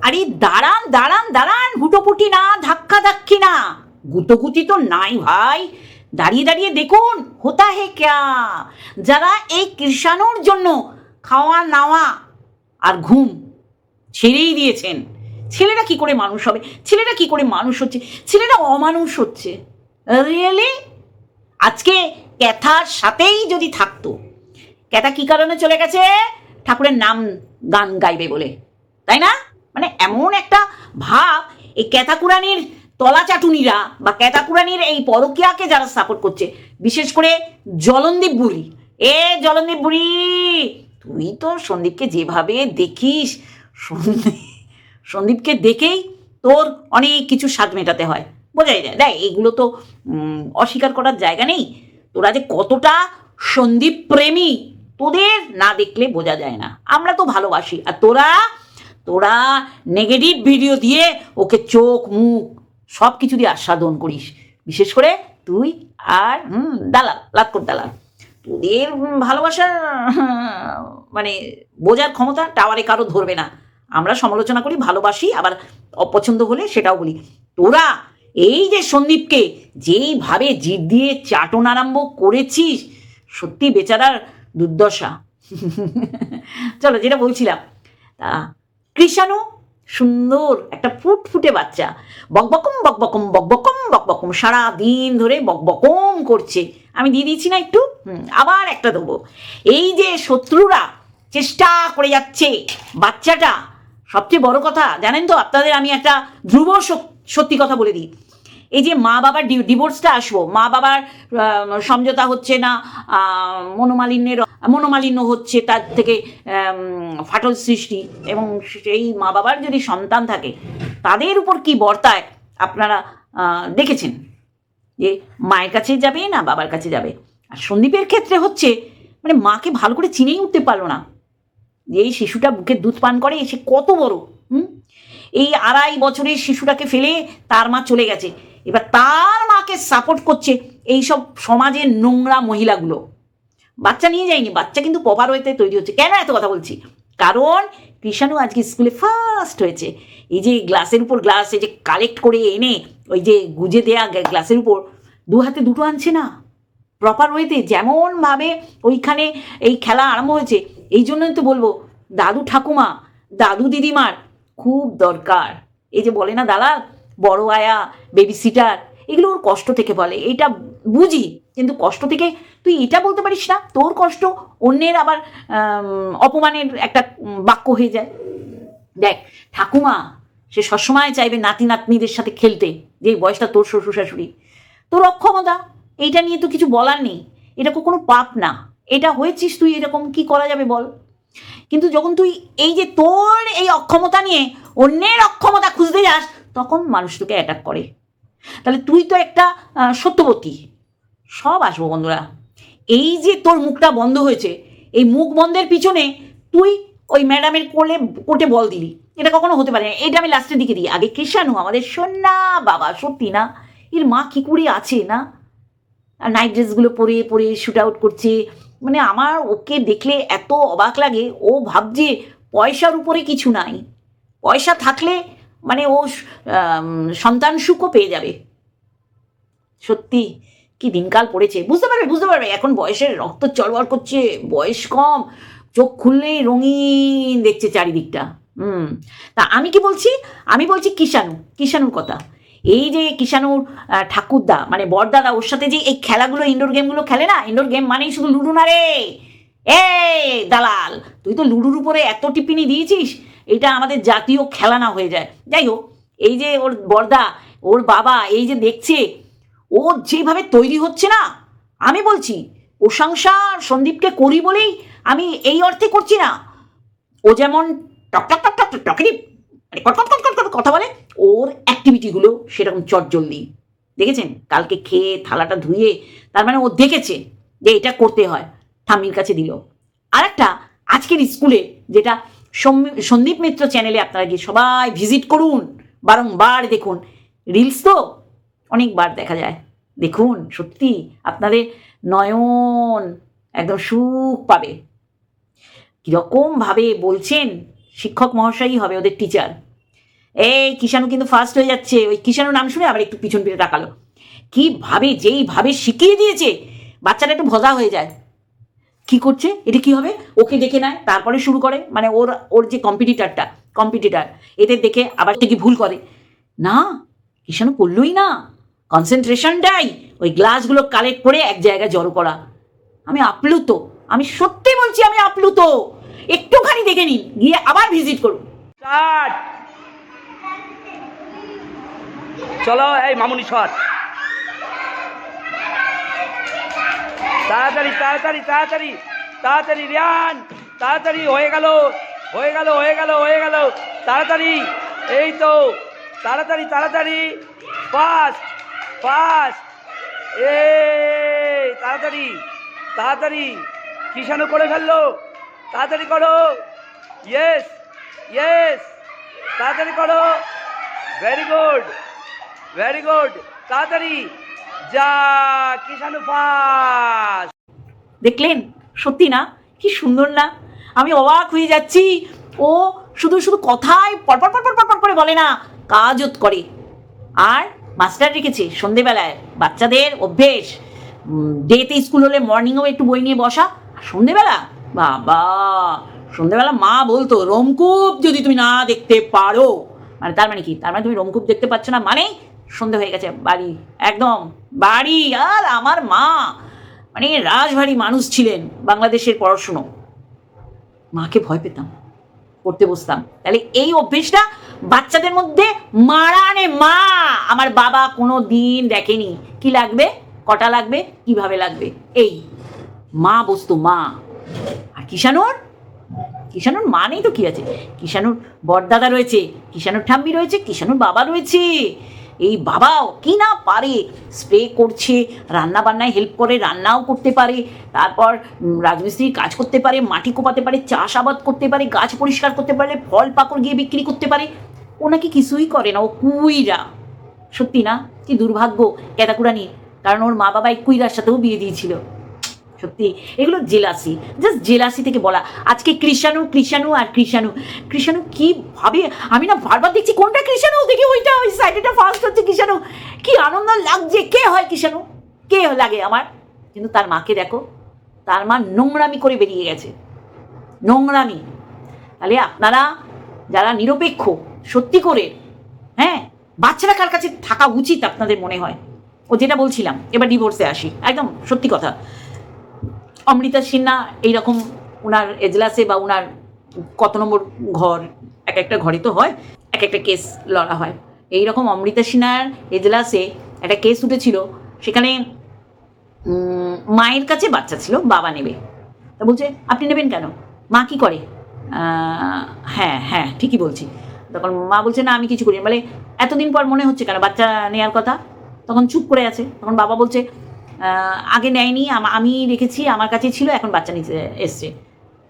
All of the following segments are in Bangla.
আরে দাঁড়ান দাঁড়ান দাঁড়ান, হুটোপুটি না, ধাক্কা ধাক্কি না, গুটোগুটি তো নাই ভাই। দাঁড়িয়ে দাঁড়িয়ে দেখুন হোতা হে ক্যা। যারা এই কৃষাণুর জন্য খাওয়া নাওয়া আর ঘুম ছেড়েই দিয়েছেন, ছেলেরা কি করে মানুষ হবে, ছেলেরা কি করে মানুষ হচ্ছে, ছেলেরা অমানুষ হচ্ছে। রিয়েলি আজকে ক্যাথার সাথেই যদি থাকতো, ক্যাথা কি কারণে চলে গেছে? ঠাকুরের নাম গান গাইবে বলে, তাই না? মানে এমন একটা ভাব, এই ক্যাথাকুরানির তলাচাটুনিরা বা ক্যাথাকুরানির এই পরকীয়াকে যারা সাপোর্ট করছে, বিশেষ করে জলনদীপ বুড়ি। জলনদীপ বুড়ি, তুই তো সন্দীপকে যেভাবে দেখিস, সন্দীপকে দেখেই তোর অনেক কিছু স্বাদ মেটাতে হয়, বোঝাই যায়। দেখ, এইগুলো তো অস্বীকার করার জায়গা নেই। তোরা যে কতটা সন্দীপ প্রেমী, তোদের না দেখলে বোঝা যায় না। আমরা তো ভালোবাসি, আর তোরা নেগেটিভ ভিডিও দিয়ে ওকে চোখ মুখ সব কিছু দিয়ে আস্বাদন করিস। বিশেষ করে তুই আর দালাল, লাতকর দালাল। তোদের ভালোবাসার মানে বোঝার ক্ষমতা টাওয়ারে কারো ধরবে না। আমরা সমালোচনা করি, ভালোবাসি, আবার অপছন্দ হলে সেটাও বলি। তোরা এই যে সন্দীপকে যেইভাবে জিদ দিয়ে চাটন আরম্ভ করেছিস, সত্যি বেচারার দুর্দশা। চলো, যেটা বলছিলাম, তা কৃষাণু সুন্দর একটা ফুটফুটে বাচ্চা, বকবকম বকবকম বকবকম বকবকম সারা দিন ধরে বকবকম করছে। আমি দিয়ে দিয়েছি না একটু, আবার একটা দেবো। এই যে শত্রুরা চেষ্টা করে যাচ্ছে বাচ্চাটা, সবচেয়ে বড় কথা জানেন তো আপনাদের, আমি একটা ধ্রুব সত্যি কথা বলে দিই। এই যে মা বাবার ডিভোর্সটা আসবো, মা বাবার সমঝোতা হচ্ছে না, মনোমালিন্য হচ্ছে, তার থেকে ফাটল সৃষ্টি, এবং সেই মা বাবার যদি সন্তান থাকে তাদের উপর কি বর্তায় আপনারা দেখেছেন, যে মায়ের কাছে যাবে না বাবার কাছে যাবে। আর সন্দীপের ক্ষেত্রে হচ্ছে, মানে মাকে ভালো করে চিনেই উঠতে পারলো না, যে এই শিশুটা বুকের দুধ পান করে, সে কত বড়। এই 2.5 বছরের শিশুটাকে ফেলে তার মা চলে গেছে, এবার তার মাকে সাপোর্ট করছে এইসব সমাজের নোংরা মহিলাগুলো। বাচ্চা নিয়ে যায়নি, বাচ্চা কিন্তু প্রপার ওয়েতে তৈরি হচ্ছে। কেন এত কথা বলছি? কারণ কৃষাণু আজকে স্কুলে ফার্স্ট হয়েছে। এই যে গ্লাসের উপর গ্লাস, এই যে কালেক্ট করে এনে ওই যে গুজে দেয়া গ্লাসের উপর 2 হাতে 2টো আনছে না, প্রপার ওয়েতে, যেমনভাবে ওইখানে এই খেলা আরম্ভ হয়েছে। এই জন্যই তো বলবো, দাদু ঠাকুমা, দাদু দিদিমার খুব দরকার। এই যে বলে না দালাল, বড় আয়া, বেবি সিটার, এগুলো ওর কষ্ট থেকে বলে, এটা বুঝি, কিন্তু কষ্ট থেকে তুই এটা বলতে পারিস না তোর কষ্ট অন্যের আবার অপমানের একটা বাক্য হয়ে যায়। দেখ, ঠাকুমা সে সবসময় চাইবে নাতি নাতনিদের সাথে খেলতে, যে বয়সটা তোর শ্বশুর শাশুড়ি। তোর অক্ষমতা, এইটা নিয়ে তো কিছু বলার নেই, এটা কোনো পাপ না, এটা হয়েছিস তুই, এরকম কি করা যাবে বল। কিন্তু যখন তুই এই যে তোর এই অক্ষমতা নিয়ে অন্যের অক্ষমতা খুঁজতে যাস, তখন মানুষ তোকে অ্যাটাক করে। তাহলে তুই তো একটা সত্যবতী। সব আসবো বন্ধুরা, এই যে তোর মুখটা বন্ধ হয়েছে, এই মুখ বন্ধের পিছনে তুই ওই ম্যাডামের কোর্টে বল দিলি, এটা কখনো হতে পারে না। এটা আমি লাস্টের দিকে দিই। আগে কৃষাণু আমাদের সোনা বাবা, সত্যি না, এর মা কি করে আছে না, আর নাইট ড্রেসগুলো পরে পরে শ্যুট আউট করছে। মানে আমার ওকে দেখলে এত অবাক লাগে। ও ভাবছে পয়সার উপরে কিছু নাই, পয়সা থাকলে মানে ও সন্তান সুখও পেয়ে যাবে। সত্যি কি দিনকাল পড়েছে, বুঝতে পারবে। এখন বয়সের রক্ত চড়বড় করছে, বয়স কম, চোখ খুললেই রঙিন দেখছে চারিদিকটা। তা আমি কি বলছি? আমি বলছি কৃষাণুর কথা। এই যে কৃষাণুর ঠাকুরদা মানে বড়দাদা, ওর সাথে যে এই খেলাগুলো, ইনডোর গেমগুলো খেলে না, ইনডোর গেম মানেই শুধু লুডো না রে। দালাল, তুই তো লুডোর উপরে এত টিপ্পিনি দিয়েছিস, এটা আমাদের জাতীয় খেলা না হয়ে যায়। যাই হোক, এই যে ওর বড়দা, ওর বাবা, এই যে দেখছে ও যেভাবে তৈরি হচ্ছে না, আমি বলছি প্রশংসা সন্দীপকে করি বলেই আমি এই অর্থে করছি না। ও যেমন টক টক টক টক টকেরই মানে কটকট কথা বলে, ওর অ্যাক্টিভিটিগুলো সেরকম চটজলদি। দেখেছেন কালকে খেয়ে থালাটা ধুয়ে, তার মানে ও দেখেছে যে এটা করতে হয়, ঠাম্মির কাছে দিল। আর একটা আজকের স্কুলে, যেটা সন্দীপ মিত্র চ্যানেলে আপনারা গিয়ে সবাই ভিজিট করুন, বারংবার দেখুন, রিলস তো অনেকবার দেখা যায়। দেখুন, সত্যি আপনাদের নয়ন একদম সুখ পাবে। কীরকমভাবে বলছেন, শিক্ষক মহাশয়ই হবে ওদের টিচার, এই কিষাণু কিন্তু ফার্স্ট হয়ে যাচ্ছে। ওই কিষাণু নাম শুনে আবার একটু পিছন ফিরে তাকালো। কিভাবে যেইভাবে শিখিয়ে দিয়েছে বাচ্চাটা একটু ভজা হয়ে যায়। কি করছে, এটা কি হবে, ওকে দেখে নেয়, তারপরে শুরু করে, মানে ওর ওর যে কম্পিটিটার এদের দেখে আবার থেকে ভুল করে না। কিষাণু করলই না, কনসেন্ট্রেশনটাই ওই গ্লাসগুলো কালেক্ট করে এক জায়গায় জড়ো করা। আমি আপ্লুত, আমি সত্যি বলছি আমি আপ্লুত। একটুখানি দেখে নিন, গিয়ে আবার ভিজিট করুন। চলো এই মামুনি শট, তাড়াতাড়ি তাড়াতাড়ি তাড়াতাড়ি তাড়াতাড়ি রিয়ান, তাড়াতাড়ি হয়ে গেল হয়ে গেল হয়ে গেল হয়ে গেল, তাড়াতাড়ি, এই তো তাড়াতাড়ি তাড়াতাড়ি, ফাস্ট ফাস্ট, এ তাড়াতাড়ি তাড়াতাড়ি, কিষাণু করে ফেললো, তাড়াতাড়ি করো, ইয়েস ইয়েস, তাড়াতাড়ি করো, ভেরি গুড ভেরি গুড, তাড়াতাড়ি যা, কিষাণু ফাস্ট। দেখলেন, সত্যি না, কি সুন্দর না? আমি অবাক হয়ে যাচ্ছি। ও শুধু শুধু কথায় পরপর পরপর পরপর করে বলে না, কাজও করে। আর মাস্টার রেখেছে সন্ধেবেলায় বাচ্চাদের অভ্যেস, ডেতে স্কুল হলে মর্নিংও একটু বই নিয়ে বসা, আর সন্ধেবেলা বাবা, সন্ধেবেলা মা বলতো রোমকূপ যদি তুমি না দেখতে পারো, মানে তার মানে কি, তার মানে তুমি রোমকূপ দেখতে পাচ্ছ না, মানে সন্ধে হয়ে গেছে, বাড়ি একদম বাড়ি। আর আমার মা মানে রাজভারী মানুষ ছিলেন, বাংলাদেশের পড়াশুনো, মাকে ভয় পেতাম, পড়তে বসতাম। তাহলে এই অভ্যেসটা বাচ্চাদের মধ্যে মারানে মা আমার বাবা কোনো দিন দেখেনি। কি লাগবে, কটা লাগবে, কিভাবে লাগবে, এই মা বসতো মা। আর কিষাণুর মা নেই তো কি আছে, কিষাণুর বড়দাদা রয়েছে, কিষাণুর ঠাম্মি রয়েছে, কিষাণুর বাবা রয়েছে। এই বাবাও কি না পারে, স্প্রে করছে, রান্না বান্নায় হেল্প করে, রান্নাও করতে পারে, তারপর রাজমিস্ত্রির কাজ করতে পারে, মাটি কোপাতে পারে, চাষাবাদ করতে পারে, গাছ পরিষ্কার করতে পারে, ফল পাকড় গিয়ে বিক্রি করতে পারে। ওনাকে কিছুই করে না, ও কুইরা। সত্যি না, কি দুর্ভাগ্য ক্যাতাকুরানি, কারণ ওর মা বাবা এই কুইরার সাথেও বিয়ে দিয়েছিল। সত্যি এগুলো জেলাসি, জাস্ট জেলাসি থেকে বলা। আজকে কৃষাণু কৃষাণু আর কৃষাণু, কৃষাণু কি ভাবে, আমি না বারবার দেখছি কোনটা কৃষাণু, দেখি ওইটা, ওই সাইডেটা ফার্স্ট হচ্ছে কৃষাণু। কি আনন্দ লাগছে, কে হয় কৃষাণু, কে লাগে আমার। কিন্তু তার মাকে দেখো, তার মা নোংরামি করে বেরিয়ে গেছে, নোংরামি। তাহলে আপনারা যারা নিরপেক্ষ সত্যি করে, হ্যাঁ, বাচ্চারা কার কাছে থাকা উচিত আপনাদের মনে হয়? ও যেটা বলছিলাম, এবার ডিভোর্সে আসি, একদম সত্যি কথা। অমৃতা সিনহা এইরকম ওনার এজলাসে বা ওনার কত নম্বর ঘর, এক একটা ঘরে তো হয়, এক একটা কেস লড়া হয়। এইরকম অমৃতা সিনহার এজলাসে একটা কেস উঠেছিল, সেখানে মায়ের কাছে বাচ্চা ছিল, বাবা নেবে। তা বলছে আপনি নেবেন কেন, মা কি করে? হ্যাঁ হ্যাঁ ঠিকই বলছি। তখন মা বলছে না আমি কিছু করি, বলে এতদিন পর মনে হচ্ছে কেন বাচ্চা নেওয়ার কথা? তখন চুপ করে আছে। তখন বাবা বলছে আগে নেয়নি, আমি রেখেছি, আমার কাছে ছিল, এখন বাচ্চা নিতে এসছে।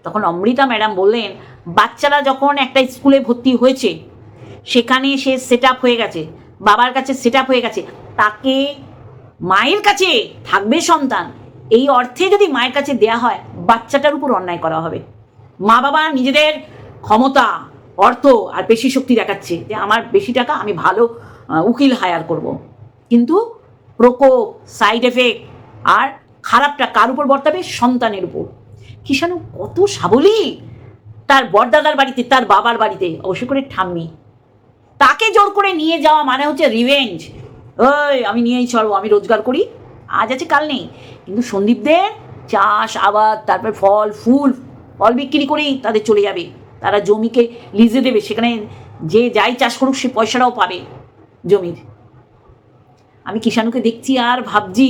তখন অমৃতা ম্যাডাম বললেন বাচ্চারা যখন একটা স্কুলে ভর্তি হয়েছে, সেখানে সে সেট আপ হয়ে গেছে, বাবার কাছে সেট আপ হয়ে গেছে, তাকে মায়ের কাছে থাকবে সন্তান, এই অর্থে যদি মায়ের কাছে দেয়া হয়, বাচ্চাটার উপর অন্যায় করা হবে। মা বাবা নিজেদের ক্ষমতা, অর্থ আর পেশি শক্তি দেখাচ্ছে যে আমার বেশি টাকা, আমি ভালো উকিল হায়ার করব, কিন্তু প্রকোপ, সাইড এফেক্ট আর খারাপটা কার উপর বর্তাবে? সন্তানের উপর। কিষাণু কত সাবলীল, তার বড়দাদার বাড়িতে, তার বাবার বাড়িতে, অবশ্য করে ঠাম্মি, তাকে জোর করে নিয়ে যাওয়া মানে হচ্ছে রিভেঞ্জ। ওই আমি নিয়েই চলবো, আমি রোজগার করি, আজ আছে কাল নেই। কিন্তু সন্দীপদের চাষ আবাদ, তারপর ফল ফুল, ফল বিক্রি করেই তাদের চলে যাবে, তারা জমিকে লিজে দেবে, সেখানে যে যাই চাষ করুক সে পয়সাটাও পাবে জমির। আমি কিষাণুকে দেখছি আর ভাবছি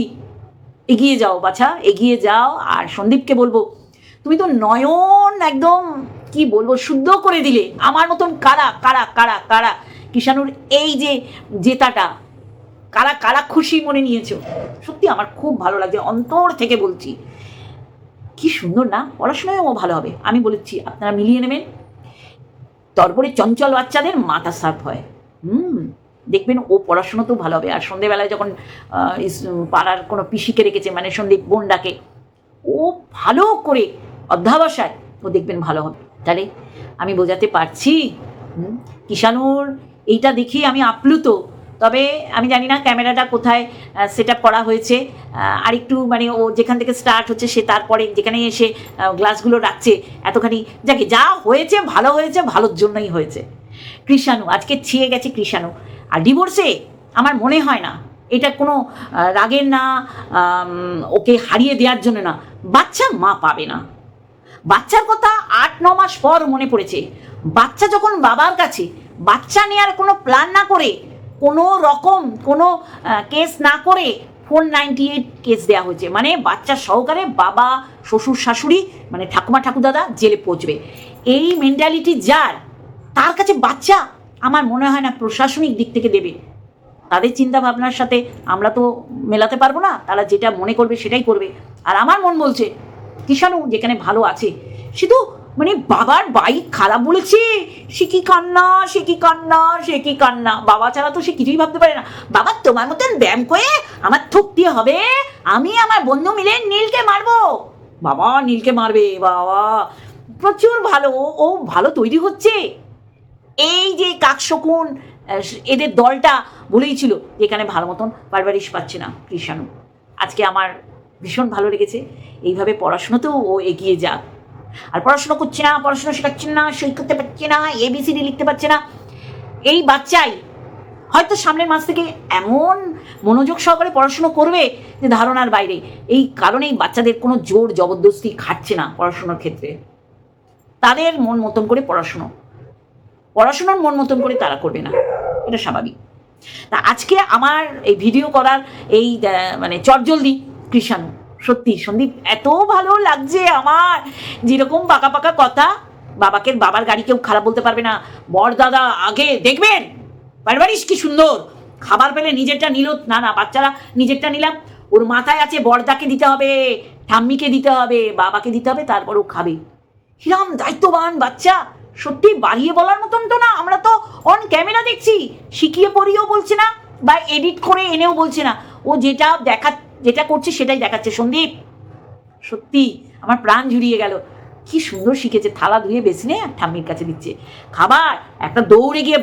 এগিয়ে যাও বাছা, এগিয়ে যাও। আর সন্দীপকে বলবো তুমি তো নয়ন একদম কি বলবো শুদ্ধ করে দিলে, আমার মতন কারা কারা কারা কারা কিষাণুর এই যে জেতাটা, কারা কারা খুশি মনে নিয়েছো। সত্যি আমার খুব ভালো লাগছে, অন্তর থেকে বলছি। কি সুন্দর না, পড়াশোনায়ও ভালো হবে। আমি বলেছি আপনারা মিলিয়ে নেবেন, তারপরে চঞ্চল বাচ্চাদের মাথা সাফ হয়, দেখবেন ও পড়াশুনোতেও ভালো হবে। আর সন্ধেবেলায় যখন পাড়ার কোনো পিসিকে রেখেছে, মানে সন্দীপ বোনটাকে, ও ভালো করে অধ্যাবসায়, ও দেখবেন ভালো হবে। তাহলে আমি বোঝাতে পারছি কিষাণুর এইটা দেখি আমি আপ্লুত। তবে আমি জানি না ক্যামেরাটা কোথায় সেট আপ করা হয়েছে, আরেকটু মানে ও যেখান থেকে স্টার্ট হচ্ছে সে তারপরে যেখানে এসে গ্লাসগুলো রাখছে এতখানি, যাকে যা হয়েছে ভালো হয়েছে, ভালোর জন্যই হয়েছে। কৃষাণু আজকে ছেয়ে গেছে কৃষাণু। আর ডিভোর্সে আমার মনে হয় না এটা কোনো রাগের না, ওকে হারিয়ে দেওয়ার জন্য না, বাচ্চা মা পাবে না। বাচ্চার কথা 8-9 মাস পর মনে পড়েছে। বাচ্চা যখন বাবার কাছে, বাচ্চা নেওয়ার কোনো প্ল্যান না করে, কোনো রকম কোনো কেস না করে 498 কেস দেওয়া হয়েছে, মানে বাচ্চা সহকারে বাবা শ্বশুর শাশুড়ি মানে ঠাকুমা ঠাকুরদাদা জেলে পৌঁছবে। এই মেন্টালিটি যার, তার কাছে বাচ্চা আমার মনে হয় না প্রশাসনিক দিক থেকে দেবে। তাদের চিন্তা ভাবনার সাথে আমরা তো মেলাতে পারবো না, তারা যেটা মনে করবে সেটাই করবে। আর আমার মন বলছে কৃষাণু যেখানে ভালো আছে, সে তো মানে বাবার বাইক খারাপ বলেছে, সে কি কান্না, সে কি কান্না, সে কি কান্না। বাবা ছাড়া তো সে কিছুই ভাবতে পারে না। বাবা তোমার মতন ব্যায়াম করে আমার থুকতে হবে, আমি আমার বন্ধু মিলে নীলকে মারবো। বাবা নীলকে মারবে, বাবা প্রচুর ভালো, ও ভালো তৈরি হচ্ছে। এই যে কাকশকুন এদের দলটা বলেই ছিল এখানে ভালো মতন পারভারিশ পাচ্ছে না কৃষাণু। আজকে আমার ভীষণ ভালো লেগেছে। এইভাবে পড়াশুনোতেও ও এগিয়ে যাক। আর পড়াশুনো করছে না, পড়াশুনো শেখাচ্ছে না, সই করতে পারছে না, ABCD লিখতে পারছে না, এই বাচ্চাই হয়তো সামনের মাস থেকে এমন মনোযোগ সহকারে পড়াশুনো করবে যে ধারণার বাইরে। এই কারণেই বাচ্চাদের কোনো জোর জবরদস্তি খাটছে না পড়াশুনোর ক্ষেত্রে। তাদের মন মতন করে পড়াশোনার মন মতন করে তারা করবে না, এটা স্বাভাবিক। তা আজকে আমার এই ভিডিও করার এই মানে চটজলদি কৃষাণু, সত্যি সন্দীপ এত ভালো লাগছে আমার। যেরকম পাকা পাকা কথা, বাবার গাড়ি কেউ খারাপ বলতে পারবে না। বর দাদা আগে দেখবেন পারবারিশ কি সুন্দর, খাবার পেলে নিজেরটা নিল না, বাচ্চারা নিজেরটা নিলাম, ওর মাথায় আছে বরদাকে দিতে হবে, ঠাম্মিকে দিতে হবে, বাবাকে দিতে হবে, তারপর ও খাবে। হিরাম দায়িত্ববান বাচ্চা, সত্যি বাড়িয়ে বলার মতন তো না। আমরা তো অন ক্যামেরা দেখছি, শিখিয়ে পড়িয়েও বলছে না বা এডিট করে এনেও বলছে না, ও যেটা করছে সেটাই দেখাচ্ছে। সন্দীপ সত্যি আমার প্রাণ জুড়িয়ে গেল, কি সুন্দর শিখেছে। থালা ধুয়ে বেসিনে ঠাম্মির কাছে দিচ্ছে খাবার, একটা দৌড়ে গিয়ে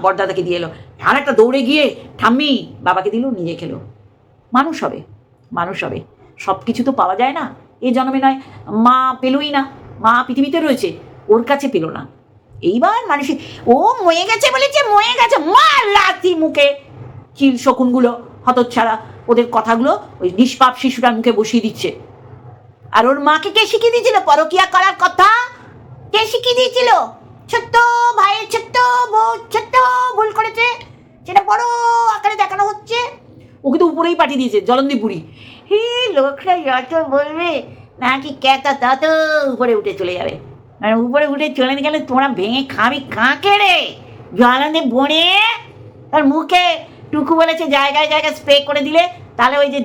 বরদাদাকে দিয়ে এলো, আর একটা দৌড়ে গিয়ে ঠাম্মি বাবাকে দিল, নিজে খেলো। মানুষ হবে। সব কিছু তো পাওয়া যায় না, এ জন্মে নয়। মা পেলই না, মা পৃথিবীতে রয়েছে, ওর কাছে পেল না। এইবার মানুষ ও ময়ে গেছে বলেছে, ময়ে গেছে, মা লাথি মুখে। চিল শকুনগুলো হতচ্ছাড়া ওদের কথাগুলো ওই নিষ্পাপ শিশুটার মুখে বসিয়ে দিচ্ছে। আর ওর মাকে কে শিখিয়ে দিয়েছিল পরকিয়া করার কথা? কে শিখিয়ে দিয়েছিল? ছোট্ট ভাইয়ের ছোট্ট বউ ছোট্ট ভুল করেছে, সেটা বড় আকারে দেখানো হচ্ছে। ওকে তো উপরেই পাঠিয়ে দিয়েছে জলন্দী পুরী। হে লোকরা যত বলবে নাকি ক্যাতা তত উপরে উঠে চলে যাবে। মানে উপরে উঠে চলে গেলে তোমরা ভেঙে খাবি কাঁকে রে। জলন্দী বনে তার মুখে টুকু বলেছে জায়গায় জায়গায় স্প্রে করে দিলে তাহলে ওই যে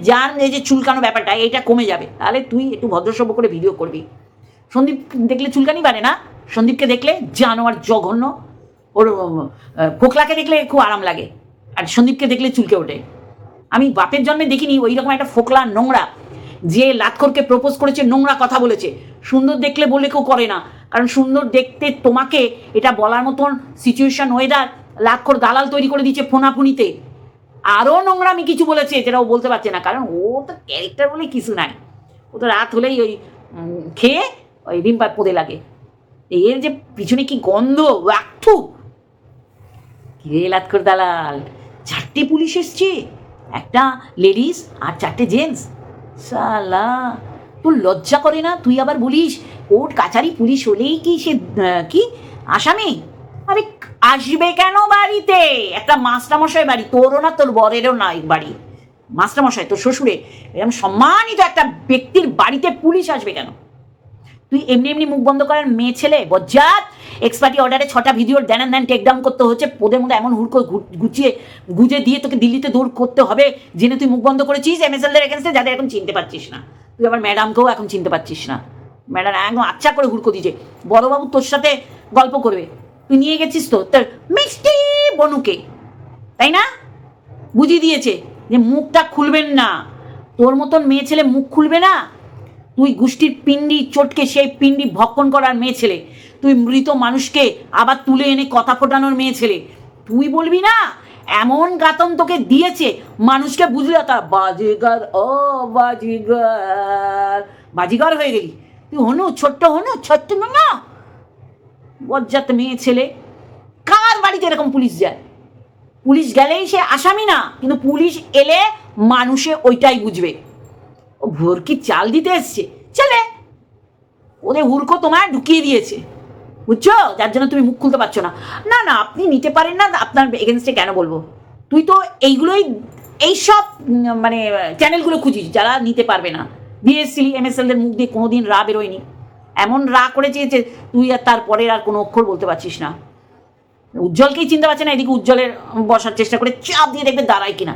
এই যে চুলকানো ব্যাপারটা এইটা কমে যাবে। তাহলে তুই একটু ভদ্রসভ্য করে ভিডিও করবি। সন্দীপ দেখলে চুলকানি বাড়ে না, সন্দীপকে দেখলে জানোয়ার জঘন্য। ওর ফোকলাকে দেখলে খুব আরাম লাগে, আর সন্দীপকে দেখলে চুলকে ওঠে। আমি বাপের জন্মে দেখিনি ওই রকম একটা ফোকলা নোংরা, যে লাতখোরকে প্রপোজ করেছে, নোংরা কথা বলেছে। সুন্দর দেখলে বলে কেউ করে না, কারণ সুন্দর দেখতে তোমাকে এটা বলার মতন সিচুয়েশন ওয়েদার লাতখোর দালাল তৈরি করে দিচ্ছে ফোনাফুনিতে। আরও নোংরামি কিছু বলেছে যেটা ও বলতে পারছে না, কারণ ও তো ক্যারেক্টার বলে কিছু নাই। ও তো রাত হলেই ওই খেয়ে ওই রিম্পার পদে লাগে। এর যে পিছনে কি গন্ধ, আঠু কিরে লাতখোর দালাল। 4টে পুলিশ এসছে, একটা লেডিস আর 4টে জেন্টস। সালা তোর লজ্জা করে না? তুই আবার বলিস কোর্ট কাছারি পুলিশ হলেই কি সে কি আসামি? আরে আসবে কেন বাড়িতে? একটা মাস্টারমশাই বাড়ি, তোরও না তোর বরেরও না বাড়ি, মাস্টারমশাই তোর শ্বশুরে, এরকম সম্মানিত একটা ব্যক্তির বাড়িতে পুলিশ আসবে কেন? তুই এমনি মুখ বন্ধ করার মেয়ে ছেলে বজ্জাত। এক্সপার্টি অর্ডারে 6টা ভিডিওর দেন টেকডাউন করতে হচ্ছে, পোদের মধ্যে এমন হুড়কো গুজে দিয়ে তোকে দিল্লিতে দৌড় করতে হবে জেনে তুই মুখ বন্ধ করেছিস MSLদের এগেন্স্টে, যাদের এখন চিনতে পারছিস না। তুই আবার ম্যাডামকেও এখন চিনতে পারছিস না। ম্যাডাম একদম আচ্ছা করে হুড়কো দিয়েছে। বড়বাবু তোর সাথে গল্প করবে, তুই নিয়ে গেছিস তো তোর মিষ্টি বনুকে, তাই না? বুঝিয়ে দিয়েছে যে মুখটা খুলবেন না, তোর মতন মেয়ে ছেলে মুখ খুলবে না। তুই গোষ্ঠীর পিণ্ডি চটকে সেই পিণ্ডি ভক্ষণ করার মেয়ে ছেলে, তুই মৃত মানুষকে আবার তুলে এনে কথা ফোটানোর মেয়ে ছেলে, তুই বলবি না এমন গাতন তোকে দিয়েছে মানুষকে বুঝলে তার বাজিগার ও বাজিগার বাজিগার হয়ে গেলি তুই। হনু ছোট্ট না বজ্জাত মেয়ে ছেলে। কার বাড়িতে এরকম পুলিশ যায়? পুলিশ গেলেই সে আসামি না, কিন্তু পুলিশ এলে মানুষে ওইটাই বুঝবে ও ভোরকি চাল দিতে এসছে। চলে ওদের হুড়কো তোমায় ঢুকিয়ে দিয়েছে, বুঝছো? যার জন্য তুমি মুখ খুলতে পারছো না। না না আপনি নিতে পারেন না, আপনার এগেনস্টে কেন বলবো? তুই তো এইগুলোই এইসব মানে চ্যানেলগুলো খুঁজিস যারা নিতে পারবে না। বিএসসিলি এমএসএলদের মুখ দিয়ে কোনোদিন রা বেরোয়নি, এমন রা করে চেয়েছে তুই আর তারপরের আর কোনো অক্ষর বলতে পারছিস না। উজ্জ্বলকেই চিনতে পারছে না, এদিকে উজ্জ্বলের বসার চেষ্টা করে চাপ দিয়ে দেখবে দাঁড়ায় কিনা।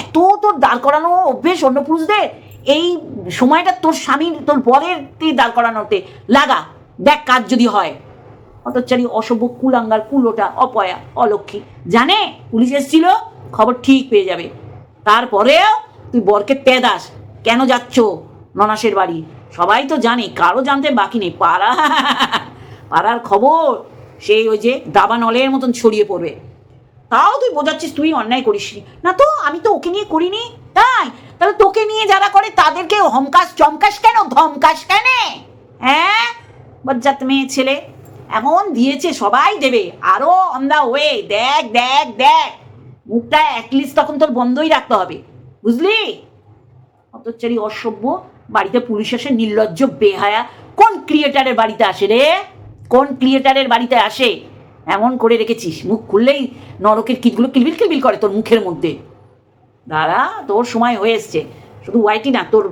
এত তোর দাঁড় করানো অভ্যেস অন্য পুরুষদের, এই সময়টা তোর স্বামীর তোর বরের দাঁড় করানোতে লাগা, দেখ কাজ যদি হয়। অতচারী অসভ্য কুলাঙ্গার কুলোটা অপয়া অলক্ষী জানে পুলিশ এসেছিল, খবর ঠিক পেয়ে যাবে। তারপরেও তুই বরকে তেদাস কেন যাচ্ছ ননাসের বাড়ি? সবাই তো জানে, কারো জানতে বাকি নেই। পাড়ার খবর সেই ওই যে দাবা নলের মতন ছড়িয়ে পড়বে। তাও তুই বোঝাচ্ছিস তুই অন্যায় করিসনি। না তো আমি তো ওকে নিয়ে করিনি, তাই তাহলে তোকে নিয়ে যারা করে তাদেরকে হমকাস চমকাস কেন, ধমকাস কেন? হ্যাঁ বজ্জাত মেয়ে ছেলে এমন দিয়েছে, সবাই দেবে আরো অন দা ওয়ে। দেখ দেখ দেখ মুখটা অ্যাটলিস্ট তখন তোর বন্ধই রাখতে হবে, বুঝলি? অতচারী অসভ্য বাড়িতে পুলিশ আসে, নির্লজ্জ বেহায়া। কোন ক্রিয়েটারের বাড়িতে আসে রে? কোন ক্রিয়েটারের বাড়িতে আসে? এমন করে রেখেছিস মুখ খুললেই নরকের কীটগুলো কিলবিল কিলবিল করে তোর মুখের মধ্যে। দাঁড়া তোর সময় হয়ে এসছে, শুধু ওয়াইটি না তোর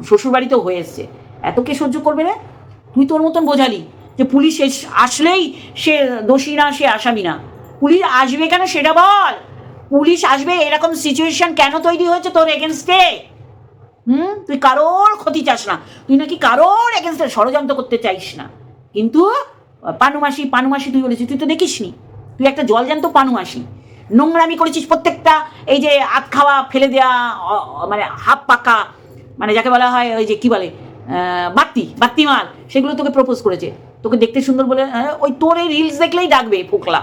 শ্বশুর বাড়িতেও হয়ে এসছে। এত কে সহ্য করবে রে? তুই তোর মতন বোঝালি যে পুলিশ আসলেই সে দোষী না, সে আসামি না। পুলিশ আসবে কেন সেটা বল। পুলিশ আসবে এরকম সিচুয়েশন কেন তৈরি হয়েছে তোর এগেনস্টে? তুই কারোর ক্ষতি চাস না, তুই নাকি কারোর এগেনস্টে ষড়যন্ত্র করতে চাইস না। কিন্তু পানুমাসি তুই বলেছিস, তুই তো দেখিসনি, তুই একটা জলজ্যান্ত পানুমাসি। নোংরামি করেছিস প্রত্যেকটা, এই যে আত খাওয়া ফেলে দেওয়া মানে হাফ পাকা, মানে যাকে বলা হয় ওই যে কি বলে বাত্তি মাল, সেগুলো তোকে প্রপোজ করেছে। তোকে দেখতে সুন্দর বলে ওই তোর এই রিলস দেখলেই ডাকবে ফোকলা।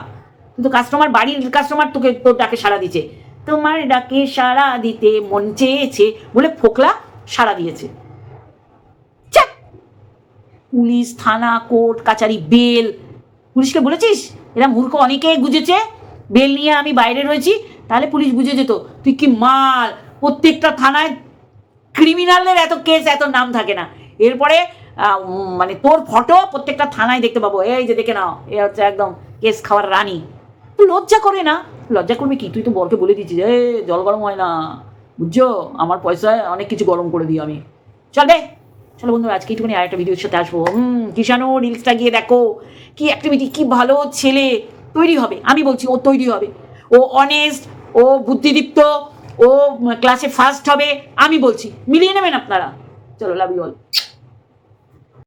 কিন্তু কাস্টমার, বাড়ির কাস্টমার তোর ডাকে সাড়া দিচ্ছে। তোমার ডাকে সাড়া দিতে মন চেয়েছে বলে ফোকলা সাড়া দিয়েছে। পুলিশ, থানা, কোর্ট কাচারি, বেল, পুলিশকে বলেছিস এরা মূর্খ অনেকে গুজেছে বেল নিয়ে আমি বাইরে রয়েছি, তাহলে পুলিশ বুঝে যেত তুই কি মাল। প্রত্যেকটা থানায় ক্রিমিনালের এত কেস, এত নাম থাকে না। এরপরে মানে তোর ফটো প্রত্যেকটা থানায় দেখতে পাবো, এই যে দেখে নাও এ হচ্ছে একদম কেস খাওয়ার রানী। তুই লজ্জা করে না? লজ্জা করবে কি? তুই তো বরকে বলে দিচ্ছিস জল গরম হয় না, বুঝছো? আমার পয়সায় অনেক কিছু গরম করে দিই আমি। চলবে চলো বন্ধু, আজকে একটুখানি আরেকটা ভিডিওর সাথে আসবো। কিষানো রিলসটা গিয়ে দেখো, কি অ্যাক্টিভিটি, কি ভালো ছেলে তৈরি হবে। আমি বলছি ও তৈরি হবে, ও অনেস্ট, ও বুদ্ধিদীপ্ত, ও ক্লাসে ফার্স্ট হবে। আমি বলছি মিলিয়ে নেবেন আপনারা। চলো, লাভ ইউ অল।